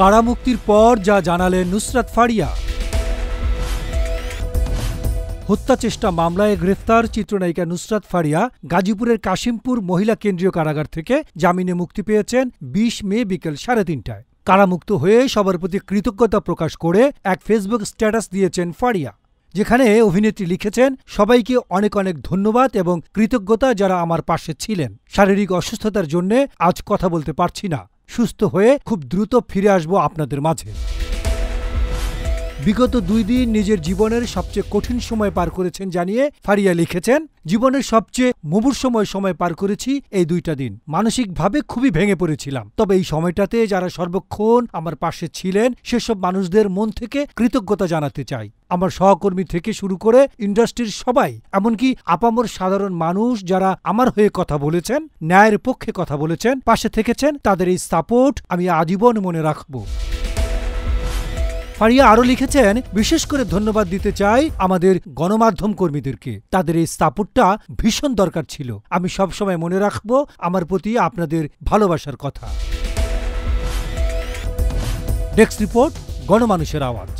কারামুক্তির পর যা জানালেন নুসরাত ফারিয়া। হত্যাচেষ্টা মামলায় গ্রেফতার চিত্রনায়িকা নুসরাত ফারিয়া গাজীপুরের কাশিমপুর মহিলা কেন্দ্রীয় কারাগার থেকে জামিনে মুক্তি পেয়েছেন ২০ মে বিকেল ৩:৩০টায়। কারামুক্ত হয়ে সবার প্রতি কৃতজ্ঞতা প্রকাশ করে এক ফেসবুক স্ট্যাটাস দিয়েছেন ফারিয়া, যেখানে অভিনেত্রী লিখেছেন, সবাইকে অনেক অনেক ধন্যবাদ এবং কৃতজ্ঞতা যারা আমার পাশে ছিলেন। শারীরিক অসুস্থতার জন্য আজ কথা বলতে পারছি না, সুস্থ হয়ে খুব দ্রুত ফিরে আসবো আপনাদের মাঝে। বিগত ২ দিন নিজের জীবনের সবচেয়ে কঠিন সময় পার করেছেন জানিয়ে ফারিয়া লিখেছেন, জীবনের সবচেয়ে মুমূর্ষময় সময় পার করেছি এই ২টা দিন। মানসিকভাবে খুবই ভেঙে পড়েছিলাম, তবে এই সময়টাতে যারা সর্বক্ষণ আমার পাশে ছিলেন সেসব মানুষদের মন থেকে কৃতজ্ঞতা জানাতে চাই। আমার সহকর্মী থেকে শুরু করে ইন্ডাস্ট্রির সবাই, এমনকি আপামর সাধারণ মানুষ যারা আমার হয়ে কথা বলেছেন, ন্যায়ের পক্ষে কথা বলেছেন, পাশে থেকেছেন, তাদের এই সাপোর্ট আমি আজীবন মনে রাখব। ফারিয়া আরও লিখেছেন, বিশেষ করে ধন্যবাদ দিতে চাই আমাদের গণমাধ্যম কর্মীদেরকে, তাদের এই সাপোর্টটা ভীষণ দরকার ছিল। আমি সবসময় মনে রাখব আমার প্রতি আপনাদের ভালোবাসার কথা। ডেস্ক রিপোর্ট, গণমানুষের আওয়াজ।